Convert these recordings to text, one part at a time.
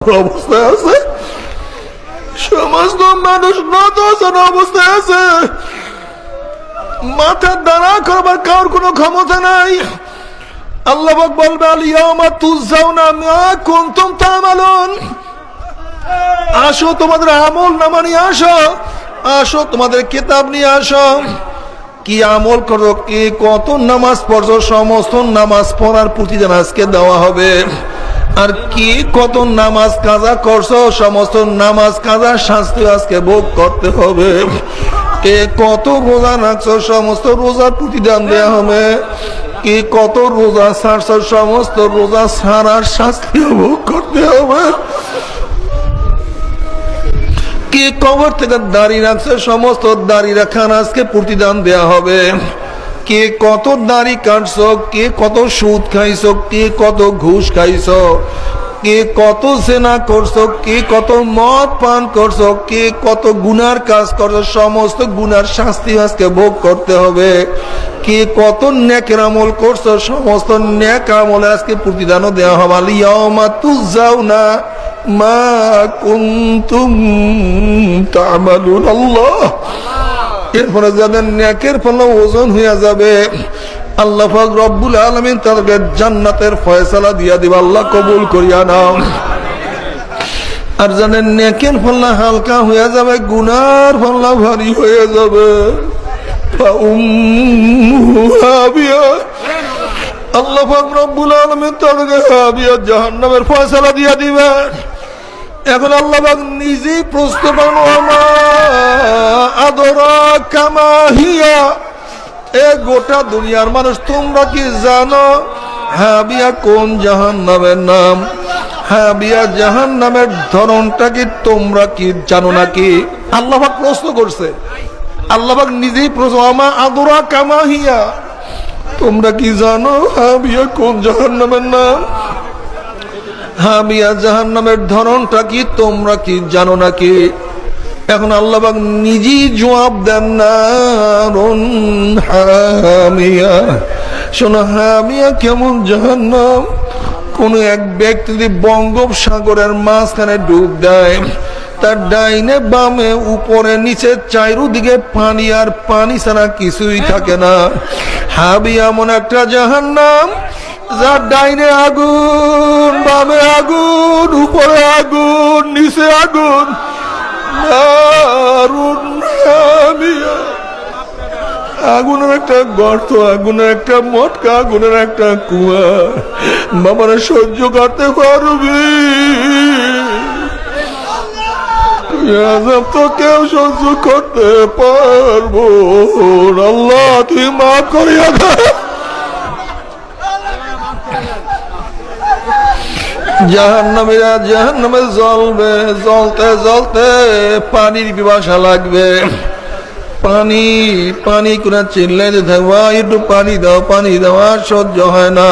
অবস্থায় আছে, সমস্ত মানুষ নতজানু অবস্থায় আছে, মাথার দাঁড়া করবার কারোর কোনো ক্ষমতা নাই। আল্লাহ পাক বলবে আল ইয়াউমা তুজাউনা মা কুনতুম তা'মালুন, আসো তোমাদের আমল নামা নিয়ে আসো, আসো তোমাদের কিতাব নিয়ে আসো, কি আমল করো, কে কত নামাজ পড়ছো, সমস্ত নামাজ পড়ার প্রতিদান আজকে দেওয়া হবে। আর কি কত নামাজ কাজা করছো, সমস্ত নামাজ কাজা শাস্তি আজকে ভোগ করতে হবে। কে কত রোজা রাখছো, সমস্ত রোজার প্রতিদান দেওয়া হবে। কে কত রোজা ছাড়ছো, সমস্ত রোজা ছাড়ার শাস্তি ভোগ করতে হবে। কে কবর থেকে দাড়ি রাখছে, সমস্ত দাড়ি রাখার আজকে প্রতিদান দেয়া হবে। কে কত দাড়ি কাটছো, কে কত সুদ খাইছো, কে কত ঘুষ খাইছো, কে কত জেনা করছো, কে কত মদ পান করছো, কে কত গুনার কাজ করছো, সমস্ত গুনার শাস্তি আজকে ভোগ করতে হবে। কে কত নেকের আমল করছো, সমস্ত নেক আমলে আজকে প্রতিদানও দেওয়া হবে। আল ইয়াউমা তুজাউনা মা কুনতুম তা'মালুন। আল্লাহ, এরপরে যাদের নেকের পাল্লা ওজন হয়ে যাবে, আল্লাহ পাক রব্বুল আলামিন তাদেরকে জান্নাতের ফয়সালা দিয়া দিবে। আল্লাহ কবুল করিয়া নাও। আর যাদের নেকের পাল্লা হালকা হয়ে যাবে, গুনার পাল্লা ভারী হয়ে যাবে, আল্লাহ পাক রব্বুল আলামিন তাদেরকে হাবিয়া জাহান্নামের ফয়সালা দিয়া দিবেন। এখন আল্লাহ পাক নিজেই প্রশ্ন করেন, ওমা আদরাকা মা হিয়া, এ গোটা দুনিয়ার মানুষ তোমরা কি জানো হাবিয়া কোন জাহান্নামের নাম? হাবিয়া জাহান্নামের ধরনটা কি তোমরা কি জানো নাকি? আল্লাহ পাক প্রশ্ন করছে, আল্লাহ পাক নিজেই প্রশ্ন, ওমা আদরাকা মা হিয়া, তোমরা কি জানো হাবিয়া কোন জাহান্নামের নাম? হাবিয়া জাহান্নামের ধরনটা কি তোমরা কি জানো নাকি? এখন আল্লাহ পাক নিজেই জবাব দেন না, হামিয়া, শোনো হামিয়া কেমন জাহান্নাম। কোন এক ব্যক্তি যদি বঙ্গোপসাগরের মাঝখানে ডুব দেয়, তার ডাইনে বামে উপরে নিচে চারিদিকে পানি, আর পানি ছাড়া কিছুই থাকে না। হাবিয়া এমন একটা জাহান্নাম, যার ডাইনে আগুন, বামে আগুন, উপরে আগুন, নিচে আগুন। আগুনের একটা গর্ত, আগুনের একটা মটকা, আগুনের একটা কুয়া। বাবারা সহ্য করতে পারবি? তো কেউ সহ্য করতে পারবো? আল্লাহ তুই মাফ করিয়া দে। জাহান্নামীরা জাহান্নামে জ্বলবে, জ্বলতে জ্বলতে পানির পিপাসা লাগবে। পানি পানি করে চিল্লাইতে থাকবে, একটু পানি দাও, পানি দেওয়া সহ্য হয় না।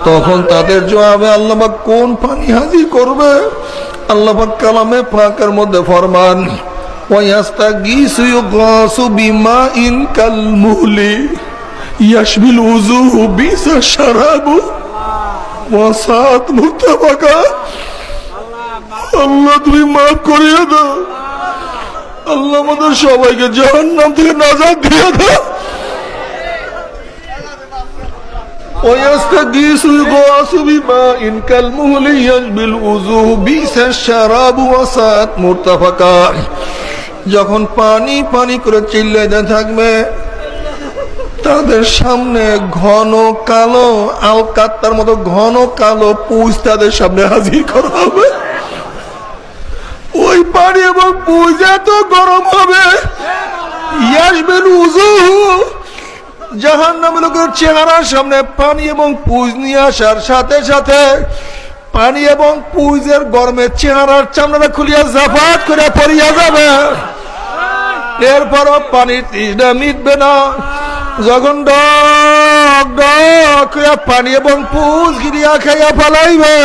তখন তাদের জবাবে আল্লাহ পাক কোন পানি হাজির করবে? আল্লাহ পাক কালামে পাকের মধ্যে ফরমান, ওয়াস্তাগীসু ইউগাসু বিমাইন কালমুহলি ইয়াশবিল উযুহু বিসা শারাবু ওয়াসাত মুরতাফাকা। আল্লাহ তুমি মাফ করিয়ে দাও। আল্লাহ আমাদের সবাইকে জাহান্নাম থেকে নাজাত দিয়ে দাও। ওয়াস্তাগীসু ইউগাসু বিমাইন কালমুহলি ইয়াশবিল উযুহু বিসা শারাবু ওয়াসাত মুরতাফাকা। যখন পানি পানি করে চিল্লাইতে থাকবে, তাদের সামনে ঘন কালো আলকাত্তার মতো ঘন কালো পুঁজ তাদের সামনে হাজির করা হবে। ওই পানি এবং পুঁজ এত গরম হবে, ইয়াশবিল উযুহু, জাহান্নামী লোকের চেহারার সামনে পানি এবং পুঁজ নিয়ে আসার সাথে সাথে পানি এবং পুঁজের গরমে চেহারার চামড়াটা খুলিয়া জাফাত করে পড়িয়া যাবে। এরপরও পানির তৃষ্ণা মিটবে না। যখন ডক ডক পানি এবং পুঁজ গিরিয়া খাইয়া ফেলাইবে,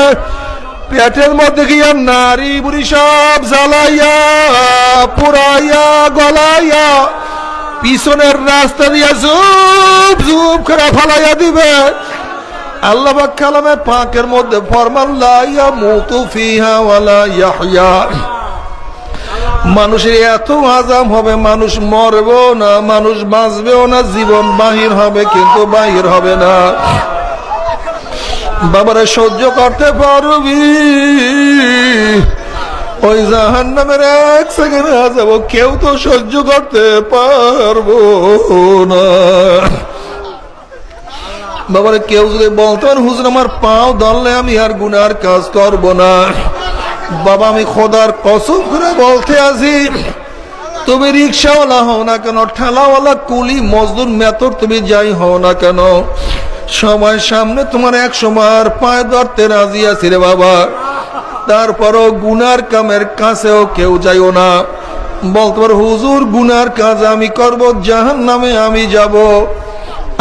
পেটের মধ্যে গিয়া নারী বুড়ি সব জ্বালাইয়া পুরাইয়া গলাইয়া পিছনের রাস্তা দিয়া জুপ জুপ করে ফেলাইয়া দিবে। আল্লাহ পাক কালামে পাকের মধ্যে ফরমান লা ইয়ামুতু ফিহা ওয়ালা ইয়াহইয়া। মানুষের এত আযাব হবে, মানুষ মরবেও না, মানুষ বাঁচবেও না, জীবন বাহির হবে কিন্তু বাহির হবে না। বাবারে সহ্য করতে পারবি? ওই জাহান্নামের এক সেকেন্ড আযাব কেউ তো সহ্য করতে পারবো না। বাবারে কেউ যদি বলতেন হুজুর আমার পাও ধরলে আমি আর গুনার কাজ করব না, বাবা আমি খোদার কসম করে বলতে আছি, তুমি রিক্সাওয়ালা হও না কেন, ঠেলাওয়ালা, কুলি, মজদুর, মেতর, তুমি যাই হও না কেন, সবাই সামনে তোমার এক সময় পায়ে ধরতে রাজি আছি রে বাবা। তারপরও গুনার কামের কাছেও কেউ যাইও না। বলতে পারো হুজুর গুনার কাজ আমি করব, জাহান্নামে আমি যাব।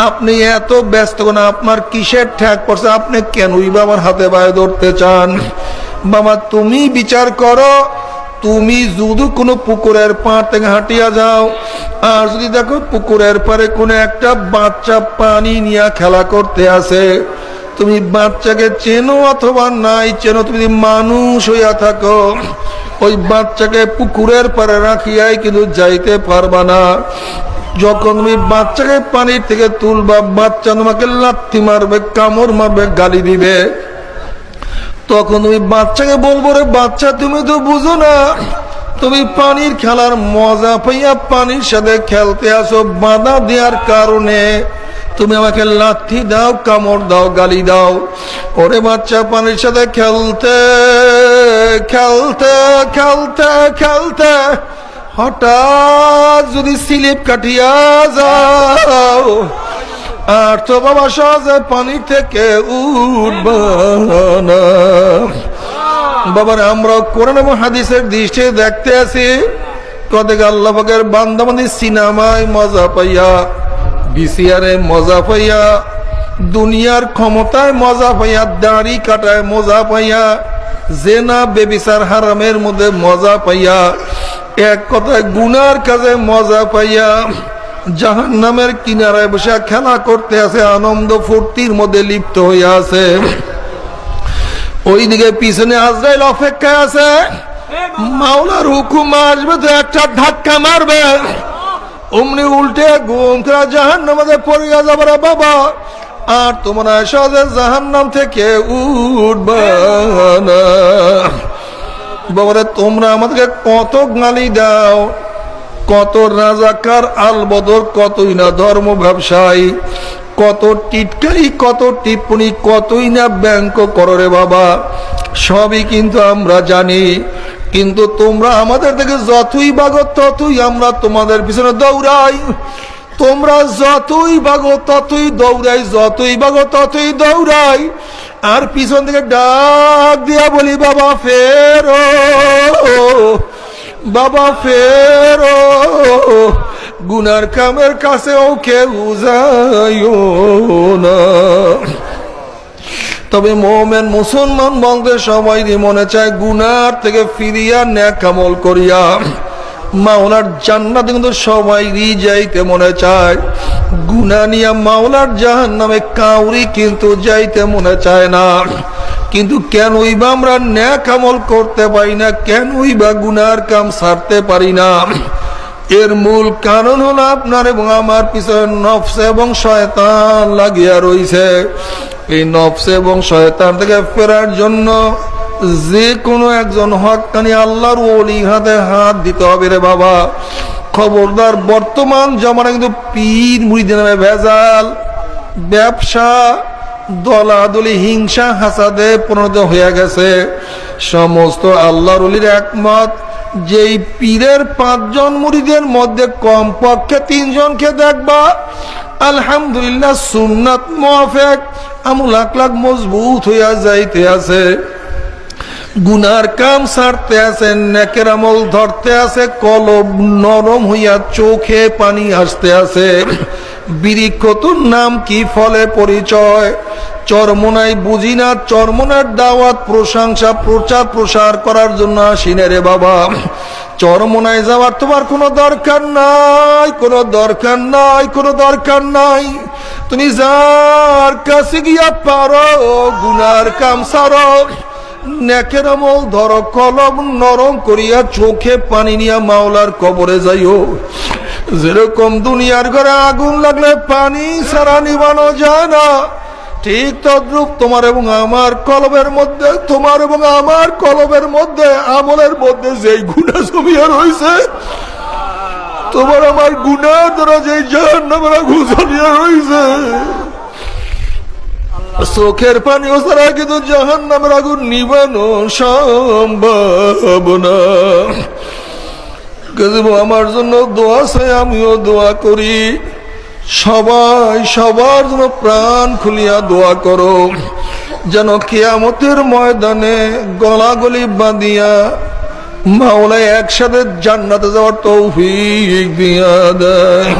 আপনি এত ব্যস্ত না, আপনার কিসের ঠেক পড়ছে? আপনি কেনই বা আমার হাতে পায়ে ধরতে চান? বাবা তুমি বিচার করো, তুমি যদি কোনো পুকুরের পাড় থেকে হাঁটিয়া যাও আর যদি দেখো পুকুরের পাড়ে কোনো একটা বাচ্চা পানি নিয়ে খেলা করতে আসে, তুমি বাচ্চাকে চেনো অথবা নাই চেনো, তুমি মানুষ হইয়া থাকো, ওই বাচ্চাকে পুকুরের পাড়ে রাখিয়াই কিন্তু যাইতে পারবা না। যখন তুমি বাচ্চাকে পানির থেকে তুলবা, বাচ্চা তোমাকে লাথি মারবে, কামড় মারবে, গালি দিবে, তখন তুমি বাচ্চাকে বলবো রে বাচ্চা তুমি তো বুঝো না, তুমি পানির খেলার মজা পাইয়া পানির সাথে খেলতে আসো, বাধা দেওয়ার কারণে তুমি আমাকে লাথি দাও, কামড় দাও, গালি দাও। ওরে বাচ্চা পানির সাথে খেলতে খেলতে খেলতে খেলতে হঠাৎ যদি স্লিপ কাটিয়া যাও আর তো বাবা সহজে পানি থেকে উঠবা না। বাবার আমরা কোরআন এবং হাদিসের দৃষ্টি দেখতে আছি, কতক আল্লাহ পাকের বান্দাবান্দি সিনেমায় মজা পাইয়া, ভিসিআরে মজা পাইয়া, দুনিয়ার ক্ষমতায় মজা পাইয়া, দাড়ি কাটায় মজা পাইয়া, জেনা বেবিচার হারামের মধ্যে মজা পাইয়া, এক কথায় গুনার কাজে মজা পাইয়া জাহান্নামের কিনারায় বসে খেলা করতে আছে, আনন্দ ফুর্তির মধ্যে লিপ্ত হইয়া আছে। ওইদিকে পিছনে আজরাইল অপেক্ষায় আছে, মাওলার হুকুম আসবে তো একটা ধাক্কা মারবে, অমনি উল্টে ঘুম থেকে জাহান্নামে পড়িয়া যাবে রে বাবা, আর তোমরা সহজে জাহান্নাম থেকে উঠবা না। বাবারে তোমরা আমাদেরকে কত গালি দাও, কত রাজাকার আলবদর, কতই না ধর্ম ব্যবসায়ী, কত টিটকারি, কত টিপ্পনি, কতই না ব্যাংক করো রে বাবা, সবই কিন্তু আমরা জানি। কিন্তু তোমরা আমাদের থেকে যতই ভাগো ততই আমরা তোমাদের পিছনে দৌড়াই, তোমরা যতই ভাগো ততই দৌড়াই, যতই ভাগো ততই দৌড়াই, আর পিছন থেকে ডাক দিয়া বলি বাবা ফেরো, বাবা ফেরো, গুনার কামের কাছেও কেউ যাইও না। তবে মোমেন মুসলমান বলতে সবাই মনে চায় গুনার থেকে ফিরিয়া নেক আমল করিয়া মাওলার জান্নাতে কিন্তু সবাইরই যাইতে মনে চায়, গুনাহ নিয়া মাওলার জাহান্নামে কাউরি কিন্তু যাইতে মনে চায় না। কিন্তু কেনই বা আমরা নেক আমল করতে পারি না, কেনই বা গুনার কাম ছাড়তে পারি না? এর মূল কারণ হলো আপনার এবং আমার পিছনে নফস এবং শয়তান লাগিয়া রইছে। এই নফস এবং শয়তান থেকে ফেরার জন্য যে কোনো একজন হক্কানি আল্লাহর ওলি হাতে হাত দিতে হবে রে বাবা। খবরদার, বর্তমান জমানা কিন্তু পীর মুরিদের নামে ভেজাল, ব্যবসা, দলাদলি, হিংসা, হাসাদে পরিণত হয়ে গেছে। সমস্ত আল্লাহর ওলির একমত, যেই পীরের 5 জন মুরিদের মধ্যে কমপক্ষে 3 জনকে দেখবা আলহামদুলিল্লাহ সুন্নাত মুআফিক আমল আখলাক মজবুত হইয়া যাইতে আছে, গুনার কাম ছাড়তে আছে, নেকের আমল ধরতে আছে, কলব নরম হইয়া চোখে পানি আসতে আছে। বৃক্ষতুর নাম কি, ফলে পরিচয়, চরমোনাই বুঝি না, চরমোনার দাওয়াত প্রশংসা প্রচার প্রসার করার জন্য আসিনে রে বাবা। চরমোনায় যাওয়ার তোমার কোনো দরকার নাই, কোনো দরকার নাই, কোনো দরকার নাই। তুমি যার কাছে গিয়া পারো গুনার কাম সারো, নেকের আমল ধরো, কলম নরম করিয়া চোখে পানি নিয়া মাওলার কবরে যাইও। যেরকম দুনিয়ার ঘরে আগুন লাগলে পানি ছাড়া নিবানো যায় না, ঠিক তদ্রূপ তোমার এবং আমার কলবের মধ্যে, তোমার এবং আমার কলবের মধ্যে, আমলের মধ্যে যেই গুনাহ জমিয়া রয়েছে, তোমার আমার গুনাহ দ্বারা যেই জাহান্নামের আগুন জ্বলিয়া রয়েছে, চোখের পানি ছাড়া কিন্তু জাহান্নামের আগুন নিবানো সম্ভব না। আমার জন্য দোয়া চাই, আমিও দোয়া করি। সবাই সবার জন্য প্রাণ খুলিয়া দোয়া করো, যেন কিয়ামতের ময়দানে গলাগলি বাঁধিয়া মাওলা একসাথে জান্নাতে যাওয়ার তৌফিক দিয়া দেয়।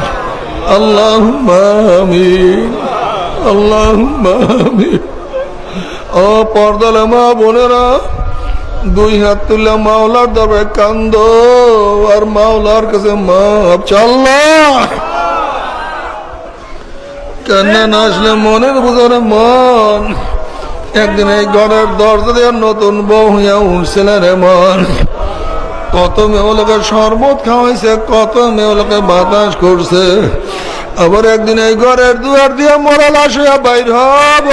আল্লাহুম্মা আমিন, আল্লাহুম্মা আমিন। ও পর্দালে মা বোনেরা, দুই হাত তুলে মাওলার দরবারে কান্দো আর মাওলার কাছে মাপ চাও। আল্লাহ, কান্না না আসলে মনের বুঝারে মন। একদিন এই ঘরের দরজা দিয়ে নতুন বউ হইয়া উঠছিল রে মন। কত মেয়েগুলোকে শরবত খাওয়াইছে, কত মেয়েগুলোকে বাতাস করছে। আবার একদিন এই ঘরের দুয়ার দিয়ে মরা লাশ হইয়া বাইর হব।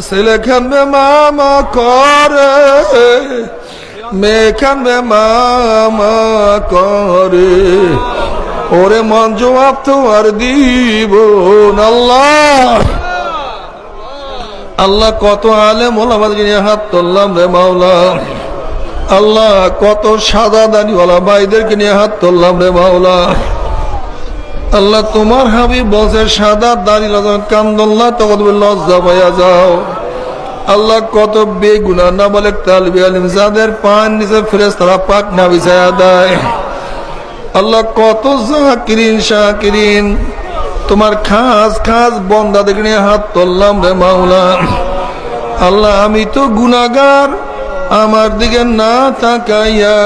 ছেলে খানবে মামা করে, মেয়ে খানবে মামা করে, ওরে মন জবাব তো আর দিব না। আল্লাহ কত আলেম ওলামাদেরকে নিয়ে হাত তুললাম রে মাওলা। আল্লাহ কত সাদা দাড়িওয়ালা ভাইদেরকে নিয়ে হাত তুললাম রে মাওলা। আল্লাহ তোমার হাবিব বলছে সাদা দাড়িওয়ালা কান্দল্লাহ তখন লজ্জা পাইয়া যাও। আল্লাহ কত বেগুনা না বলে তালবি আলিম যাদের পান নিচে ফেরেশতারা পাক না বিছায়া দেয়। আল্লাহ কত জাকিরিন শাকিরিন তোমার খাস খাস বন্দাদের নিয়ে হাত তুললাম রে মাওলা। আল্লাহ আমি তো গুনাহগার, আমার দিকে না তাকাইয়া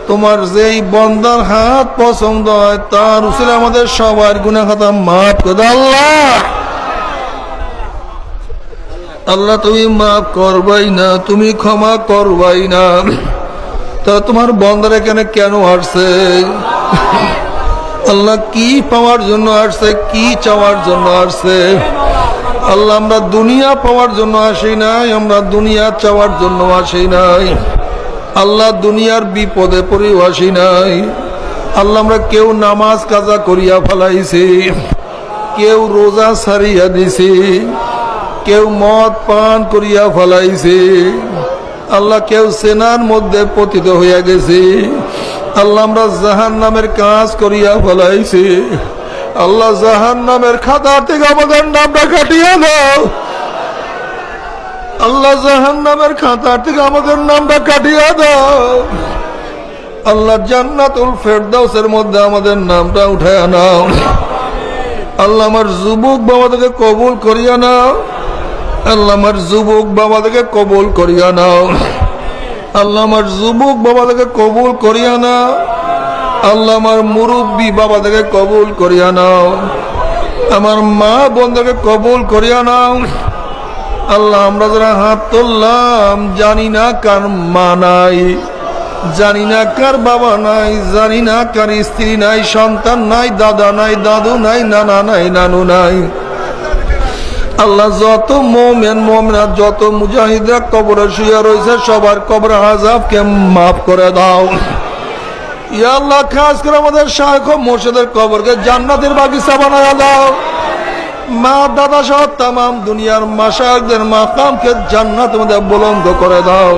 তোমার যেই বন্দার হাত পছন্দ হয় তার উসিলে আমাদের সবার গুনাহ খাতা মাফ করে দাও। আল্লাহ, আল্লাহ তুমি মাফ করবাই না, তুমি ক্ষমা করবাই না। তা তোমার বন্দার এখানে কেন আসছে? আল্লাহ কি পাওয়ার জন্য আসছে, কি চাওয়ার জন্য আসছে? আল্লাহ আমরা দুনিয়া পাওয়ার জন্য আসি নাই, আমরা দুনিয়া চাওয়ার জন্য আসি নাই। আল্লাহ দুনিয়ার বিপদে পড়েও আসি নাই। আল্লাহ আমরা কেউ নামাজ কাজা করিয়া ফেলাইছি, কেউ রোজা ছাড়িয়া দিছি, কেউ মদ পান করিয়া ফেলাইছি। আল্লাহ কেউ সেনার মধ্যে পতিত হইয়া গেছি। আল্লাহ আমরা জাহান্নামের কাজ করিয়া ফেলাইছি। আল্লাহ জাহান্নামের খাতা থেকে আমাদের নামটা কাটিয়ে দাও। আল্লাহ জাহান্নামের খাতা থেকে আমাদের নামটা কাটিয়ে দাও। আল্লাহ জান্নাতুল ফেরদাউসের মধ্যে আমাদের নামটা উঠাইয়া নাও। আল্লাহ আমার যুবক বাবাদেরকে কবুল করিয়া নাও। আল্লাহ আমার যুবক বাবাদেরকে কবুল করিয়া নাও। আল্লাহ আমার যুবক বাবাদেরকে কবুল করিয়া নাও। আল্লাহ আমার মুরব্বী বাবাদেরকে কবুল করিয়া নাও। আমার মা বোনদেরকে কবুল করিয়া নাও। আল্লাহ আমরা যারা হাত তুললাম জানি না কার মা নাই, জানি না কার বাবা নাই, জানি না কার স্ত্রী নাই, সন্তান নাই, দাদা নাই, দাদু নাই, নানা নাই, নানু নাই। আল্লাহ যত মুমিন মুমিনাত, যত মুজাহিদরা কবরে শুয়ে রয়েছে সবার কবর আযাবকে মাফ করে দাও। ইয়া আল্লাহ খাস করে আমাদের শায়খ ও মুর্শিদের কবরকে জান্নাতের বাগিচা বানায়া দাও। মা দাদা সহ তামাম দুনিয়ার মাশায়েখদের মাকামকে জান্নাতের মধ্যে বুলন্দ করে দাও।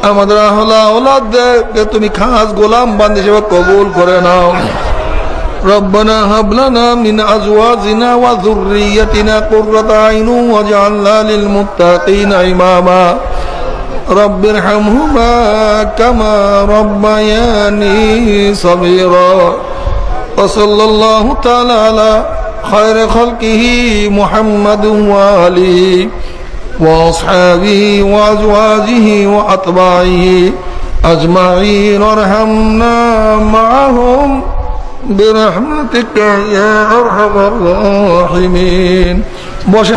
আমাদের আহলা ওলাদকে তুমি খাস গোলাম বান্দী হিসেবে কবুল করে নাও। ربنا هب لنا من أزواجنا وذريتنا قرة أعين واجعلنا للمتقين إماما رب ارحمهما كما ربياني صغيرا وصلى الله تعالى على خير خلقه محمد وآله وأصحابه وأزواجه وأتباعه أجمعين وارحمنا معهم برحمتك يا أرحم الراحمين বসে